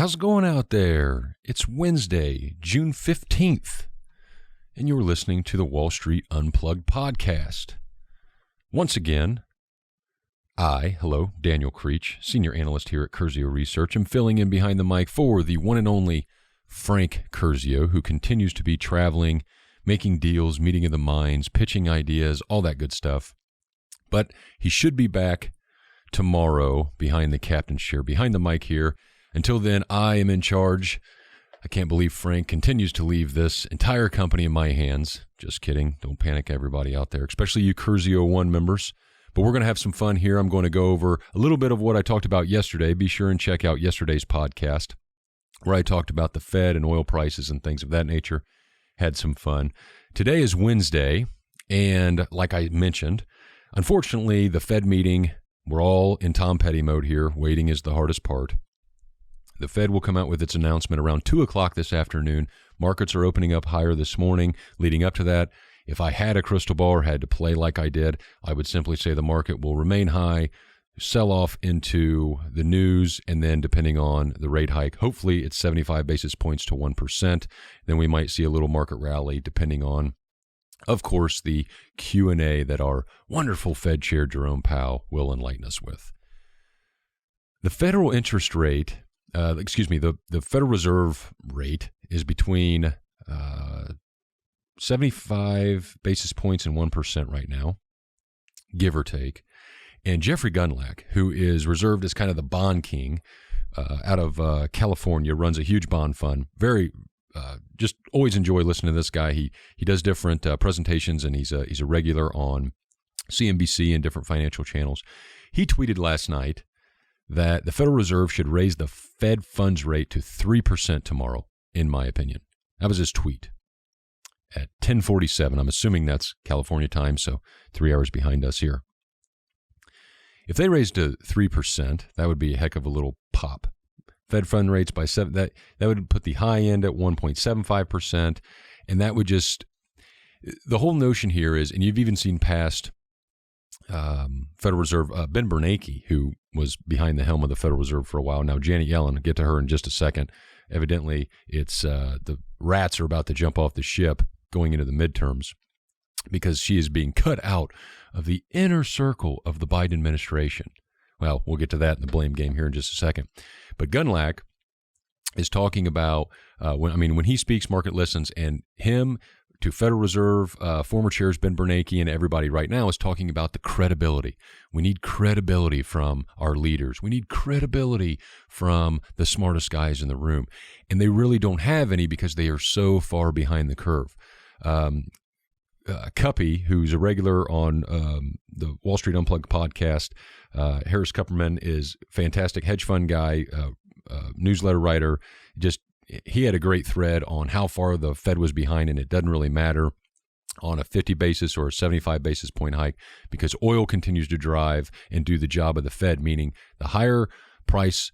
How's it going out there? It's Wednesday, June 15th, and you're listening to the Wall Street Unplugged podcast. Once again, Daniel Creech, senior analyst here at Curzio Research, am filling in behind the mic for the one and only Frank Curzio, who continues to be traveling, making deals, meeting of the minds, pitching ideas, all that good stuff. But he should be back tomorrow behind the captain's chair, behind the mic here. Until then, I am in charge. I can't believe Frank continues to leave this entire company in my hands. Just kidding. Don't panic, everybody out there, especially you Curzio 1 members. But we're going to have some fun here. I'm going to go over a little bit of what I talked about yesterday. Be sure and check out yesterday's podcast where I talked about the Fed and oil prices and things of that nature. Had some fun. Today is Wednesday, and like I mentioned, unfortunately, the Fed meeting, we're all in Tom Petty mode here. Waiting is the hardest part. The Fed will come out with its announcement around 2 o'clock this afternoon. Markets are opening up higher this morning. Leading up to that, if I had a crystal ball or had to play like I did, I would simply say the market will remain high, sell off into the news, and then depending on the rate hike, hopefully it's 75 basis points to 1%. Then we might see a little market rally depending on, of course, the Q&A that our wonderful Fed Chair Jerome Powell will enlighten us with. The federal interest rate, the Federal Reserve rate is between 75 basis points and 1% right now, give or take. And Jeff Gundlach, who is reserved as kind of the bond king out of California, runs a huge bond fund. Just always enjoy listening to this guy. He does different presentations, and he's a regular on CNBC and different financial channels. He tweeted last night that the Federal Reserve should raise the Fed funds rate to 3% tomorrow, in my opinion. That was his tweet at 10:47. I'm assuming that's California time, so 3 hours behind us here. If they raised to 3%, that would be a heck of a little pop. Fed fund rates by 7, that would put the high end at 1.75%, and that would just, the whole notion here is, and you've even seen past Federal Reserve, Ben Bernanke, who was behind the helm of the Federal Reserve for a while now, Janet Yellen, I'll get to her in just a second. Evidently, it's the rats are about to jump off the ship going into the midterms because she is being cut out of the inner circle of the Biden administration. Well, we'll get to that in the blame game here in just a second. But Gundlach is talking about, when he speaks, market listens, and him to Federal Reserve, former chairs Ben Bernanke and everybody right now is talking about the credibility. We need credibility from our leaders. We need credibility from the smartest guys in the room. And they really don't have any because they are so far behind the curve. Cuppy, who's a regular on the Wall Street Unplugged podcast, Harris Kupperman is a fantastic hedge fund guy, newsletter writer. He had a great thread on how far the Fed was behind, and it doesn't really matter on a 50 basis or a 75 basis point hike because oil continues to drive and do the job of the Fed, meaning the higher price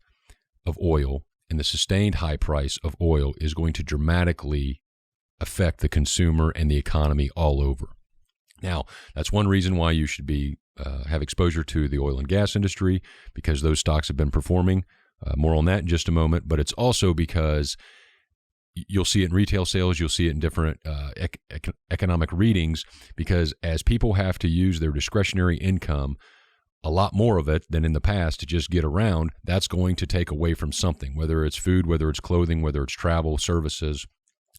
of oil and the sustained high price of oil is going to dramatically affect the consumer and the economy all over. Now, that's one reason why you should have exposure to the oil and gas industry because those stocks have been performing. More on that in just a moment, but it's also because you'll see it in retail sales, you'll see it in different economic readings, because as people have to use their discretionary income, a lot more of it than in the past to just get around, that's going to take away from something, whether it's food, whether it's clothing, whether it's travel, services.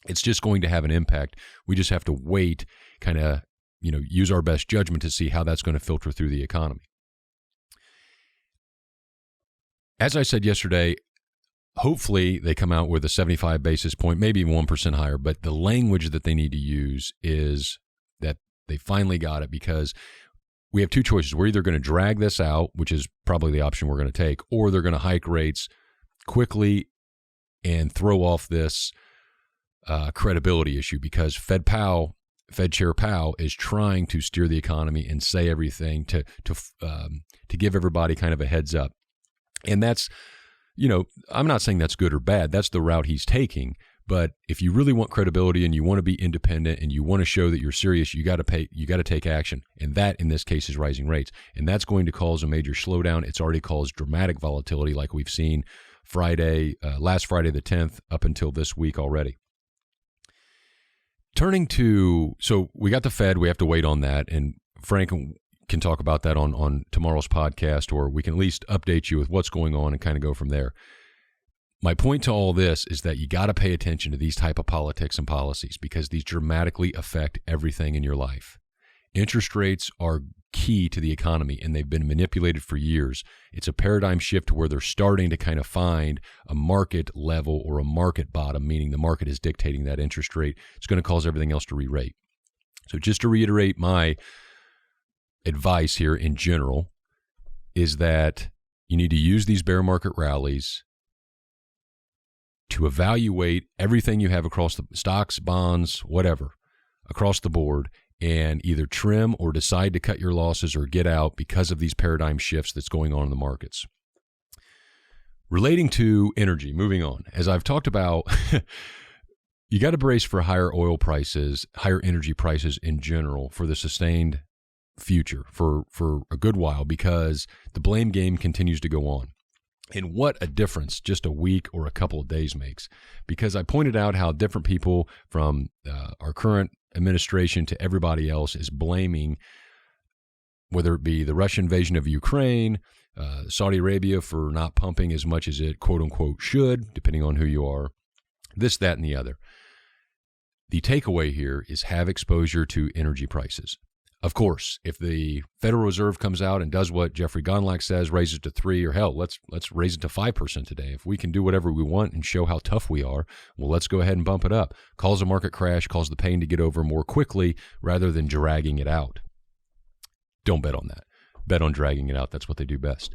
It's just going to have an impact. We just have to wait, kind of, use our best judgment to see how that's going to filter through the economy. As I said yesterday, hopefully they come out with a 75 basis point, maybe 1% higher, but the language that they need to use is that they finally got it because we have two choices. We're either going to drag this out, which is probably the option we're going to take, or they're going to hike rates quickly and throw off this credibility issue because Fed Chair Powell is trying to steer the economy and say everything to give everybody kind of a heads up. And that's, I'm not saying that's good or bad. That's the route he's taking. But if you really want credibility and you want to be independent and you want to show that you're serious, you got to take action. And that, in this case, is rising rates. And that's going to cause a major slowdown. It's already caused dramatic volatility like we've seen last Friday the 10th up until this week already. So we got the Fed. We have to wait on that, and Frank can talk about that on tomorrow's podcast, or we can at least update you with what's going on and kind of go from there. My point to all this is that you got to pay attention to these type of politics and policies because these dramatically affect everything in your life. Interest rates are key to the economy, and they've been manipulated for years. It's a paradigm shift where they're starting to kind of find a market level or a market bottom, meaning the market is dictating that interest rate. It's going to cause everything else to re-rate. So just to reiterate my advice here in general is that you need to use these bear market rallies to evaluate everything you have across the stocks, bonds, whatever, across the board, and either trim or decide to cut your losses or get out because of these paradigm shifts that's going on in the markets. Relating to energy, moving on, as I've talked about, you got to brace for higher oil prices, higher energy prices in general for the sustained future for a good while because the blame game continues to go on. And what a difference just a week or a couple of days makes. Because I pointed out how different people from our current administration to everybody else is blaming, whether it be the Russian invasion of Ukraine, Saudi Arabia for not pumping as much as it quote unquote should, depending on who you are, this, that, and the other. The takeaway here is have exposure to energy prices. Of course, if the Federal Reserve comes out and does what Jeffrey Gundlach says, raises it to 3%, or hell, let's raise it to 5% today. If we can do whatever we want and show how tough we are, well, let's go ahead and bump it up. Cause a market crash, cause the pain to get over more quickly rather than dragging it out. Don't bet on that. Bet on dragging it out. That's what they do best.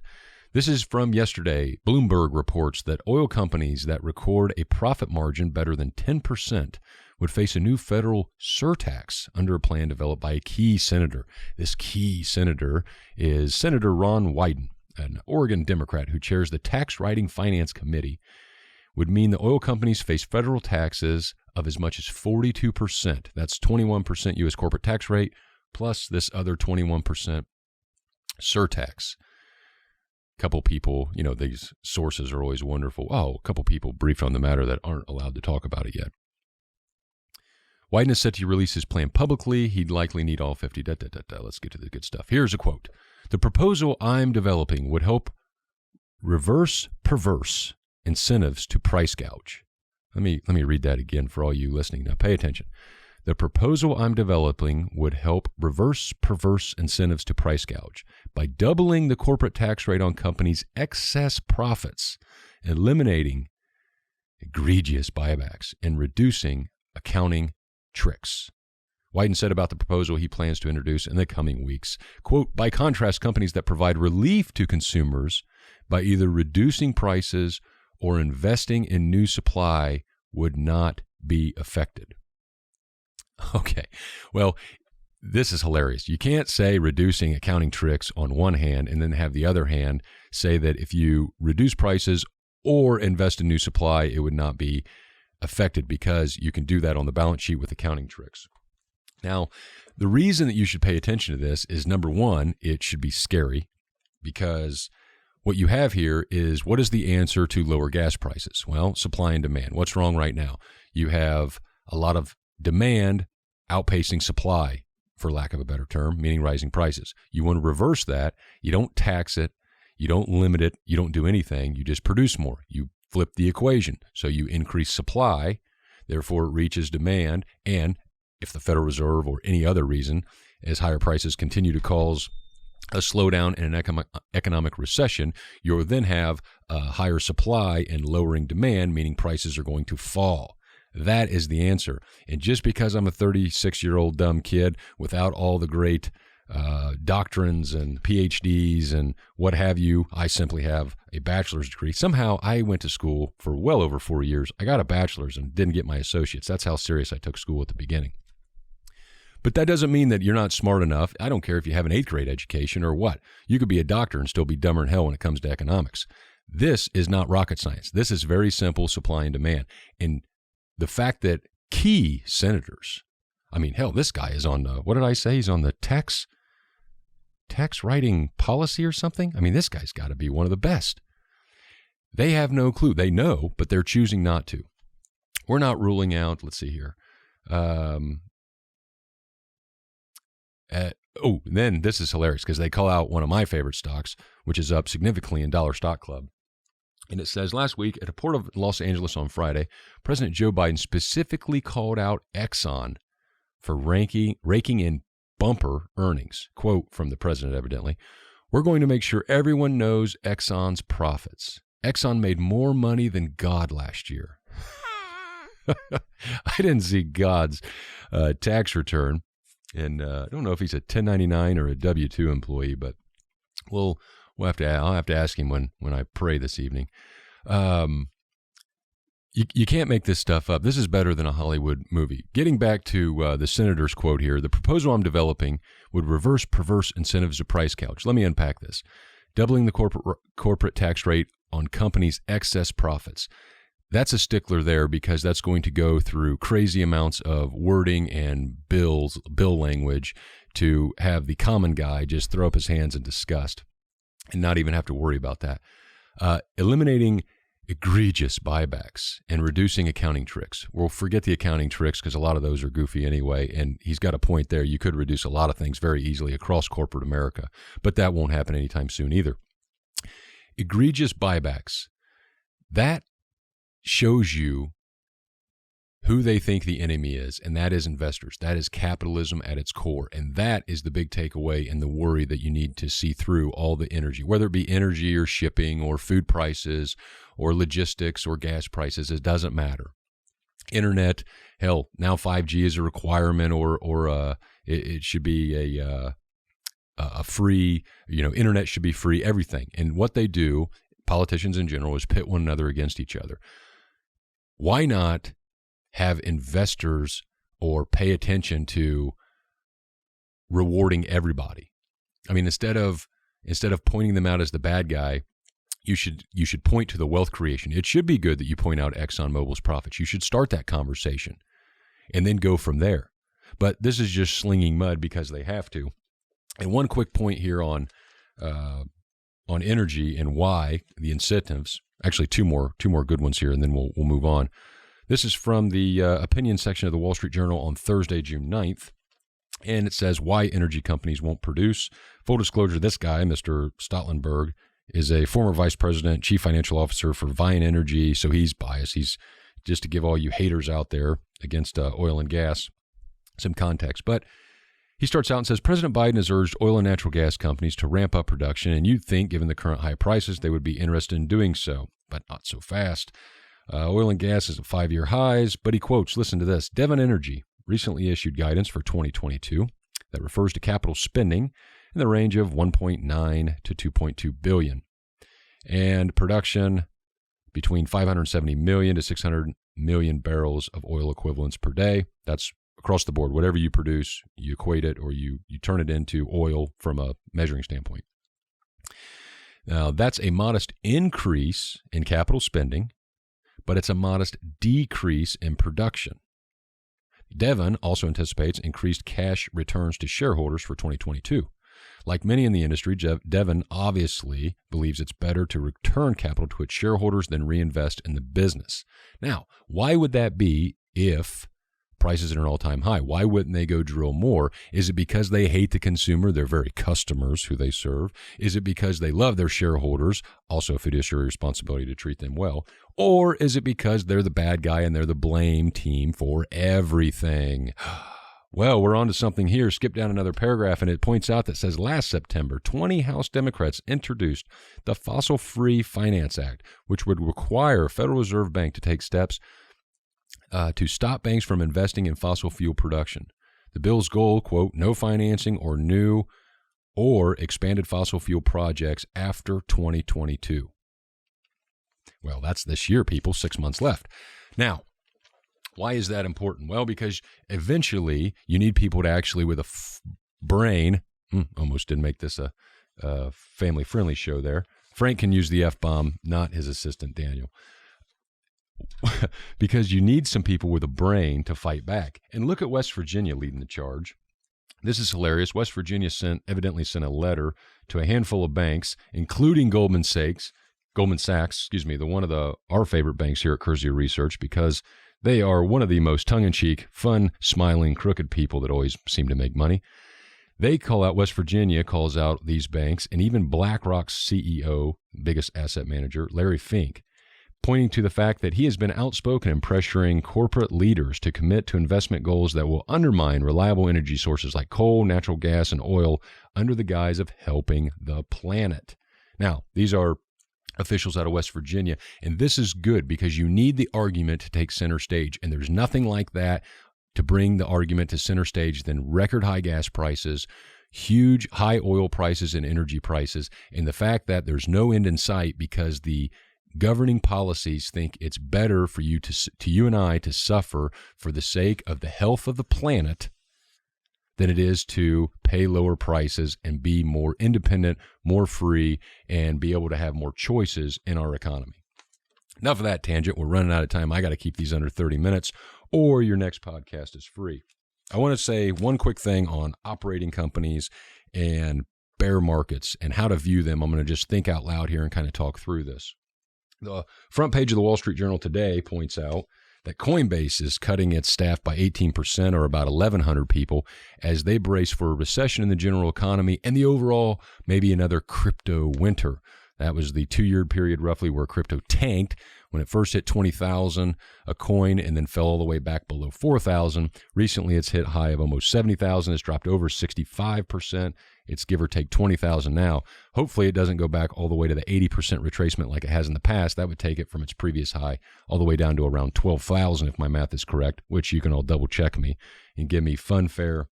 This is from yesterday. Bloomberg reports that oil companies that record a profit margin better than 10% would face a new federal surtax under a plan developed by a key senator. This key senator is Senator Ron Wyden, an Oregon Democrat who chairs the Tax Writing Finance Committee. Would mean the oil companies face federal taxes of as much as 42%. That's 21% U.S. corporate tax rate plus this other 21% surtax. A couple people, these sources are always wonderful. Oh, a couple people briefed on the matter that aren't allowed to talk about it yet. Wyden is set to release his plan publicly. He'd likely need all 50. Let's get to the good stuff. Here's a quote. The proposal I'm developing would help reverse perverse incentives to price gouge. Let me read that again for all you listening. Now pay attention. The proposal I'm developing would help reverse perverse incentives to price gouge by doubling the corporate tax rate on companies' excess profits, eliminating egregious buybacks, and reducing accounting tricks. Wyden said about the proposal he plans to introduce in the coming weeks, quote, by contrast, companies that provide relief to consumers by either reducing prices or investing in new supply would not be affected. Okay, well, this is hilarious. You can't say reducing accounting tricks on one hand and then have the other hand say that if you reduce prices or invest in new supply, it would not be affected because you can do that on the balance sheet with accounting tricks. Now, the reason that you should pay attention to this is, number one, it should be scary because what you have here is what is the answer to lower gas prices? Well, supply and demand. What's wrong right now? You have a lot of demand outpacing supply, for lack of a better term, meaning rising prices. You want to reverse that. You don't tax it. You don't limit it. You don't do anything. You just produce more. You flip the equation. So you increase supply, therefore it reaches demand. And if the Federal Reserve or any other reason, as higher prices continue to cause a slowdown in an economic recession, you'll then have a higher supply and lowering demand, meaning prices are going to fall. That is the answer. And just because I'm a 36-year-old dumb kid without all the great doctrines and PhDs and what have you, I simply have a bachelor's degree. Somehow I went to school for well over 4 years. I got a bachelor's and didn't get my associates. That's how serious I took school at the beginning. But that doesn't mean that you're not smart enough. I don't care if you have an 8th grade education or what. You could be a doctor and still be dumber than hell when it comes to economics. This is not rocket science. This is very simple supply and demand. And the fact that key senators, I mean, hell, this guy is on, what did I say? He's on the tax writing policy or something. I mean, this guy's got to be one of the best. They have no clue. They know, but they're choosing not to. We're not ruling out, let's see here. Then this is hilarious because they call out one of my favorite stocks, which is up significantly in Dollar Stock Club. And it says, last week at a port of Los Angeles on Friday, President Joe Biden specifically called out Exxon for raking in bumper earnings. Quote from the president, evidently, "We're going to make sure everyone knows Exxon's profits. Exxon made more money than God last year." I didn't see God's tax return. And I don't know if he's a 1099 or a W-2 employee, but I'll have to ask him when I pray this evening. You can't make this stuff up. This is better than a Hollywood movie. Getting back to the senator's quote here, the proposal I'm developing would reverse perverse incentives of price gouge. Let me unpack this. Doubling the corporate tax rate on companies' excess profits. That's a stickler there because that's going to go through crazy amounts of wording and bill language to have the common guy just throw up his hands in disgust and not even have to worry about that. Eliminating egregious buybacks and reducing accounting tricks. We'll forget the accounting tricks because a lot of those are goofy anyway, and he's got a point there. You could reduce a lot of things very easily across corporate America, but that won't happen anytime soon either. Egregious buybacks. That shows you who they think the enemy is, and that is investors. That is capitalism at its core, and that is the big takeaway and the worry that you need to see through all the energy, whether it be energy or shipping or food prices or logistics or gas prices. It doesn't matter. Internet, hell, now 5G is a requirement, or it should be a free, internet should be free, everything. And what they do, politicians in general, is pit one another against each other. Why not have investors or pay attention to rewarding everybody? I mean, instead of pointing them out as the bad guy, you should point to the wealth creation. It should be good that you point out ExxonMobil's profits. You should start that conversation and then go from there. But this is just slinging mud because they have to. And one quick point here on energy and why the incentives. Actually, two more good ones here, and then we'll move on. This is from the opinion section of the Wall Street Journal on Thursday, June 9th, and it says why energy companies won't produce. Full disclosure, this guy, Mr. Stotlenberg, is a former vice president, chief financial officer for Viant Energy, so he's biased. He's just to give all you haters out there against oil and gas some context. But he starts out and says, President Biden has urged oil and natural gas companies to ramp up production, and you'd think, given the current high prices, they would be interested in doing so, but not so fast. Oil and gas is at 5-year highs, but he quotes, listen to this, Devon Energy recently issued guidance for 2022 that refers to capital spending in the range of $1.9 to $2.2 billion, and production between 570 million to 600 million barrels of oil equivalents per day. That's across the board. Whatever you produce, you equate it or you turn it into oil from a measuring standpoint. Now, that's a modest increase in capital spending, but it's a modest decrease in production. Devon also anticipates increased cash returns to shareholders for 2022. Like many in the industry, Devon obviously believes it's better to return capital to its shareholders than reinvest in the business. Now, why would that be if prices are at an all-time high? Why wouldn't they go drill more? Is it because they hate the consumer, their very customers who they serve? Is it because they love their shareholders, also a fiduciary responsibility to treat them well? Or is it because they're the bad guy and they're the blame team for everything? Well, we're on to something here. Skip down another paragraph, and it points out that says last September, 20 House Democrats introduced the Fossil Free Finance Act, which would require a Federal Reserve Bank to take steps to stop banks from investing in fossil fuel production. The bill's goal, quote, no financing or new or expanded fossil fuel projects after 2022. Well, that's this year, people, 6 months left. Now, why is that important? Well, because eventually you need people to actually, with a brain, almost didn't make this a family-friendly show there. Frank can use the F-bomb, not his assistant, Daniel. Because you need some people with a brain to fight back. And look at West Virginia leading the charge. This is hilarious. West Virginia evidently sent a letter to a handful of banks, including Goldman Sachs, Goldman Sachs, one of our favorite banks here at Curzio Research, because they are one of the most tongue-in-cheek, fun, smiling, crooked people that always seem to make money. They call out, West Virginia calls out these banks, and even BlackRock's CEO, biggest asset manager, Larry Fink, pointing to the fact that he has been outspoken in pressuring corporate leaders to commit to investment goals that will undermine reliable energy sources like coal, natural gas, and oil under the guise of helping the planet. Now, these are officials out of West Virginia, and this is good because you need the argument to take center stage, and there's nothing like that to bring the argument to center stage than record high gas prices, huge high oil prices and energy prices, and the fact that there's no end in sight because the governing policies think it's better for you you and I to suffer for the sake of the health of the planet than it is to pay lower prices and be more independent, more free, and be able to have more choices in our economy. Enough of that tangent. We're running out of time. I got to keep these under 30 minutes or your next podcast is free. I want to say one quick thing on operating companies and bear markets and how to view them. I'm going to just think out loud here and kind of talk through this. The front page of the Wall Street Journal today points out that Coinbase is cutting its staff by 18%, or about 1,100 people, as they brace for a recession in the general economy and the overall maybe another crypto winter. That was the 2-year period roughly where crypto tanked when it first hit 20,000 a coin and then fell all the way back below 4,000. Recently, it's hit high of almost 70,000. It's dropped over 65%. It's give or take 20,000 now. Hopefully, it doesn't go back all the way to the 80% retracement like it has in the past. That would take it from its previous high all the way down to around 12,000 if my math is correct, which you can all double check me and give me fun, fair,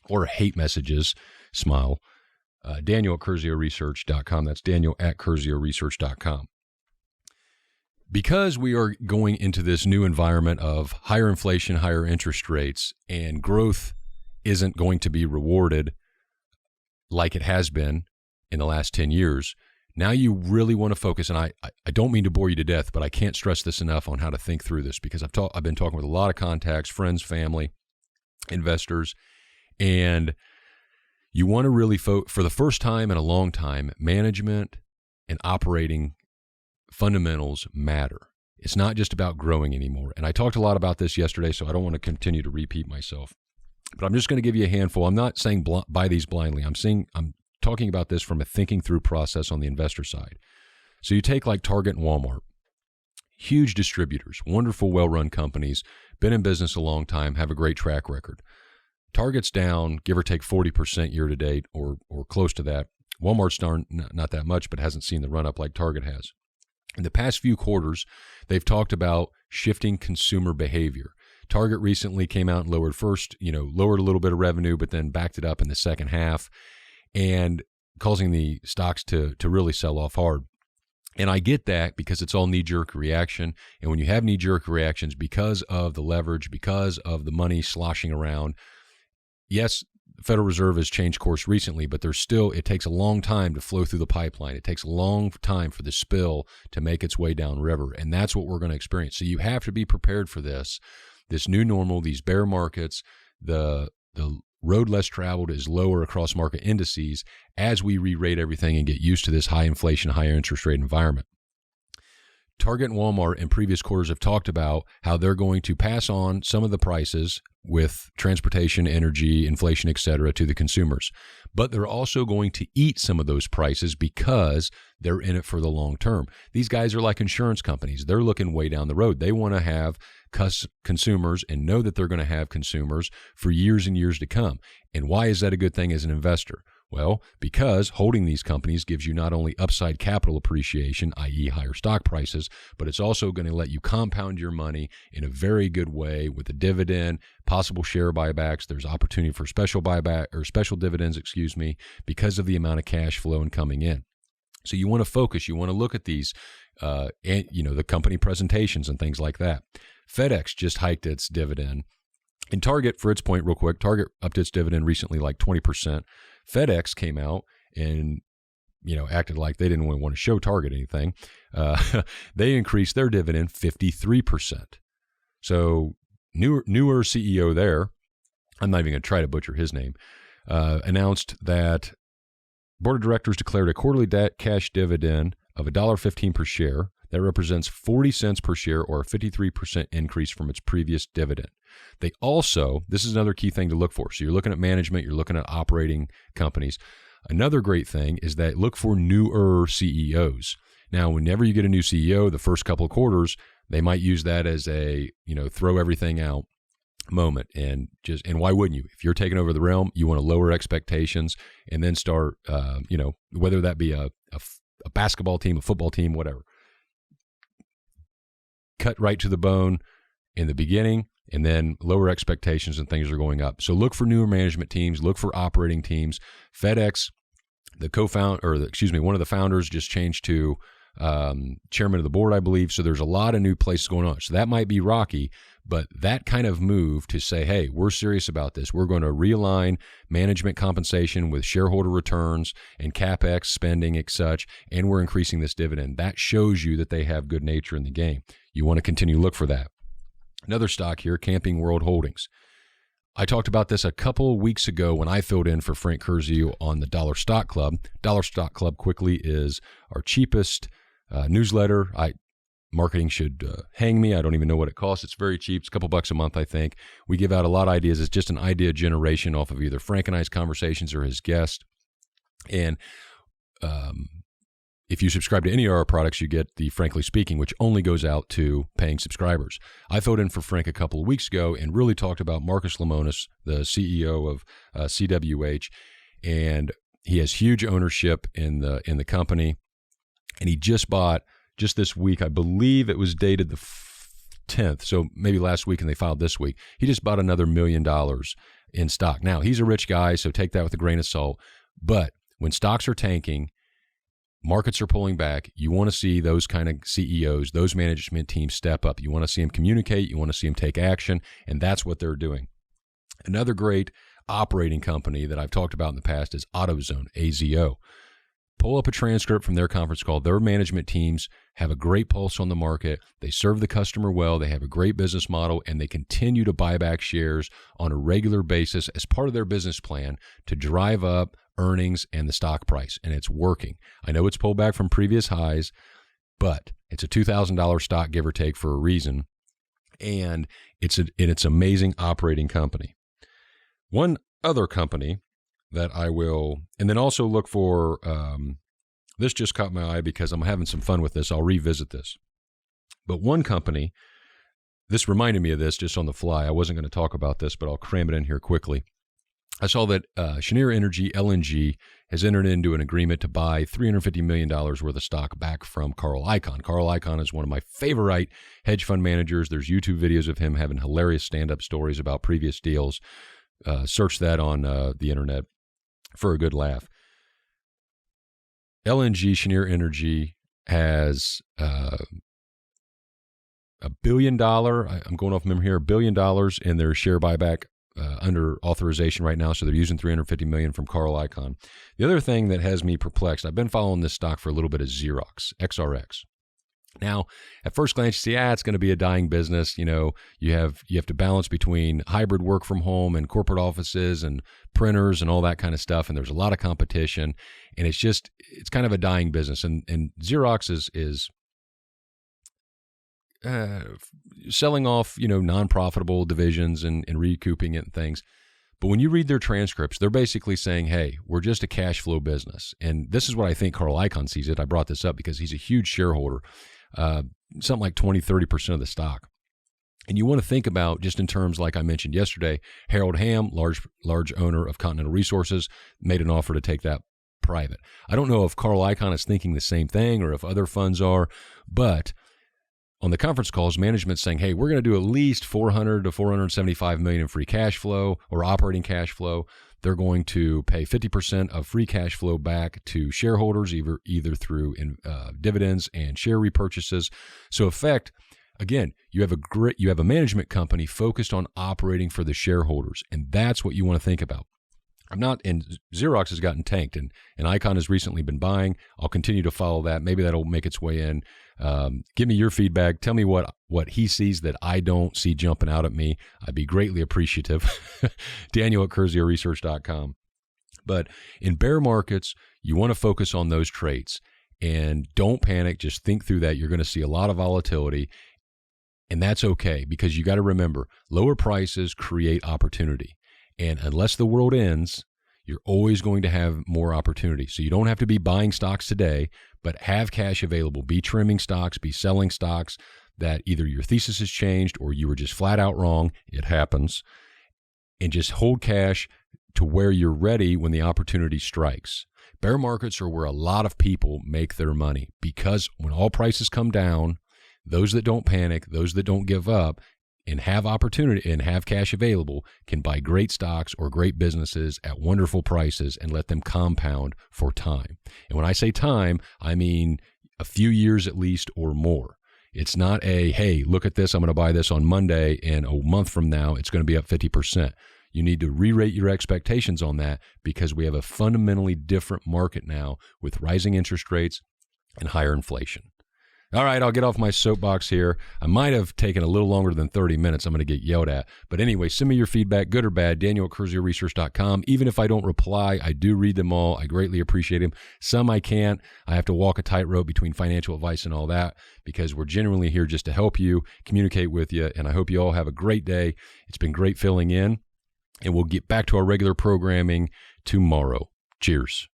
or hate messages. Smile. Daniel at CurzioResearch.com. That's Daniel at CurzioResearch.com. Because we are going into this new environment of higher inflation, higher interest rates, and growth isn't going to be rewarded like it has been in the last 10 years, now you really want to focus, and I don't mean to bore you to death, but I can't stress this enough on how to think through this because I've been talking with a lot of contacts, friends, family, investors, and you want to really for the first time in a long time, management and operating fundamentals matter. It's not just about growing anymore. And I talked a lot about this yesterday, so I don't want to continue to repeat myself. But I'm just going to give you a handful. I'm not saying buy these blindly. I'm talking about this from a thinking through process on the investor side. So you take like Target and Walmart, huge distributors, wonderful, well-run companies, been in business a long time, have a great track record. Target's down, give or take 40% year to date or close to that. Walmart's down not that much, but hasn't seen the run up like Target has. In the past few quarters, they've talked about shifting consumer behavior. Target recently came out and lowered a little bit of revenue, but then backed it up in the second half and causing the stocks to really sell off hard. And I get that because it's all knee-jerk reaction. And when you have knee-jerk reactions because of the leverage, because of the money sloshing around, yes, the Federal Reserve has changed course recently, but it takes a long time to flow through the pipeline. It takes a long time for the spill to make its way downriver. And that's what we're going to experience. So you have to be prepared for this new normal, these bear markets. The road less traveled is lower across market indices as we re-rate everything and get used to this high inflation, higher interest rate environment. Target and Walmart in previous quarters have talked about how they're going to pass on some of the prices with transportation, energy, inflation, et cetera, to the consumers. But they're also going to eat some of those prices because they're in it for the long term. These guys are like insurance companies. They're looking way down the road. They want to have consumers and know that they're going to have consumers for years and years to come. And why is that a good thing as an investor? Well, because holding these companies gives you not only upside capital appreciation, i.e. higher stock prices, but it's also going to let you compound your money in a very good way with a dividend, possible share buybacks. There's opportunity for special dividends, because of the amount of cash flow and coming in. So you want to focus, you want to look at these, the company presentations and things like that. FedEx just hiked its dividend. And Target, for its point real quick, Target upped its dividend recently like 20%. FedEx came out and, acted like they didn't want to show Target anything. They increased their dividend 53%. So newer CEO there, I'm not even going to try to butcher his name, announced that board of directors declared a quarterly cash dividend of $1.15 per share. That represents 40 cents per share, or a 53% increase from its previous dividend. They also, this is another key thing to look for. So you're looking at management, you're looking at operating companies. Another great thing is that look for newer CEOs. Now, whenever you get a new CEO, the first couple of quarters, they might use that as a, throw everything out moment. And why wouldn't you? If you're taking over the realm, you want to lower expectations and then start, whether that be a basketball team, a football team, whatever. Cut right to the bone in the beginning, and then lower expectations and things are going up. So look for newer management teams, look for operating teams. FedEx, one of the founders just changed to chairman of the board, I believe. So there's a lot of new places going on. So that might be rocky, but that kind of move to say, hey, we're serious about this. We're going to realign management compensation with shareholder returns and CapEx spending and such, and we're increasing this dividend. That shows you that they have good nature in the game. You want to continue to look for that. Another stock here, Camping World Holdings. I talked about this a couple of weeks ago when I filled in for Frank Curzio on the Dollar Stock Club. Dollar Stock Club, quickly, is our cheapest newsletter. Marketing should hang me. I don't even know what it costs. It's very cheap. It's a couple bucks a month, I think. We give out a lot of ideas. It's just an idea generation off of either Frank and I's conversations or his guest. And if you subscribe to any of our products, you get the Frankly Speaking, which only goes out to paying subscribers. I filled in for Frank a couple of weeks ago and really talked about Marcus Lemonis, the CEO of CWH, and he has huge ownership in the company. And he just bought, just this week, I believe it was dated the 10th, so maybe last week, and they filed this week. He just bought another $1 million in stock. Now, he's a rich guy, so take that with a grain of salt. But when stocks are tanking, markets are pulling back, you want to see those kind of CEOs, those management teams step up. You want to see them communicate. You want to see them take action, and that's what they're doing. Another great operating company that I've talked about in the past is AutoZone, AZO. Pull up a transcript from their conference call. Their management teams have a great pulse on the market. They serve the customer well. They have a great business model, and they continue to buy back shares on a regular basis as part of their business plan to drive up earnings and the stock price, and it's working. I know it's pulled back from previous highs, but it's a $2,000 stock, give or take, for a reason, and it's an amazing operating company. One other company that I will, and then also look for, this just caught my eye because I'm having some fun with this. I'll revisit this. But one company, this reminded me of this just on the fly. I wasn't going to talk about this, but I'll cram it in here quickly. I saw that Cheniere Energy, LNG, has entered into an agreement to buy $350 million worth of stock back from Carl Icahn. Carl Icahn is one of my favorite hedge fund managers. There's YouTube videos of him having hilarious stand-up stories about previous deals. Search that on the internet for a good laugh. LNG, Cheniere Energy, has $1 billion, I'm going off memory here, $1 billion in their share buyback under authorization right now, so they're using $350 million from Carl Icahn. The other thing that has me perplexed, I've been following this stock for a little bit, is Xerox, XRX. Now, at first glance, you see, it's going to be a dying business. You have to balance between hybrid work from home and corporate offices and printers and all that kind of stuff. And there's a lot of competition, and it's kind of a dying business. And Xerox is selling off, non-profitable divisions and recouping it and things. But when you read their transcripts, they're basically saying, hey, we're just a cash flow business. And this is what I think Carl Icahn sees it. I brought this up because he's a huge shareholder, something like 20-30% of the stock. And you want to think about, just in terms like I mentioned yesterday, Harold Hamm, large owner of Continental Resources, made an offer to take that private. I don't know if Carl Icahn is thinking the same thing or if other funds are, but on the conference calls, management's saying, hey, we're going to do at least $400 to $475 million in free cash flow or operating cash flow. They're going to pay 50% of free cash flow back to shareholders, either through dividends and share repurchases. So, effect, again, you have a management company focused on operating for the shareholders, and that's what you want to think about. And Xerox has gotten tanked, and Icahn has recently been buying. I'll continue to follow that. Maybe that'll make its way in. Give me your feedback. Tell me what he sees that I don't see jumping out at me. I'd be greatly appreciative. Daniel at CurzioResearch.com. But in bear markets, you want to focus on those traits. And don't panic. Just think through that. You're going to see a lot of volatility. And that's okay, because you got to remember, lower prices create opportunity. And unless the world ends, you're always going to have more opportunity. So you don't have to be buying stocks today, but have cash available. Be trimming stocks, be selling stocks that either your thesis has changed or you were just flat out wrong. It happens. And just hold cash to where you're ready when the opportunity strikes. Bear markets are where a lot of people make their money, because when all prices come down, those that don't panic, those that don't give up, and have opportunity and have cash available can buy great stocks or great businesses at wonderful prices and let them compound for time. And when I say time, I mean a few years at least or more. It's not hey, look at this, I'm going to buy this on Monday, and a month from now it's going to be up 50%. You need to re-rate your expectations on that, because we have a fundamentally different market now with rising interest rates and higher inflation. All right, I'll get off my soapbox here. I might have taken a little longer than 30 minutes. I'm going to get yelled at. But anyway, send me your feedback, good or bad, Daniel@CurzioResearch.com. Even if I don't reply, I do read them all. I greatly appreciate them. Some I can't. I have to walk a tightrope between financial advice and all that, because we're genuinely here just to help you, communicate with you, and I hope you all have a great day. It's been great filling in, and we'll get back to our regular programming tomorrow. Cheers.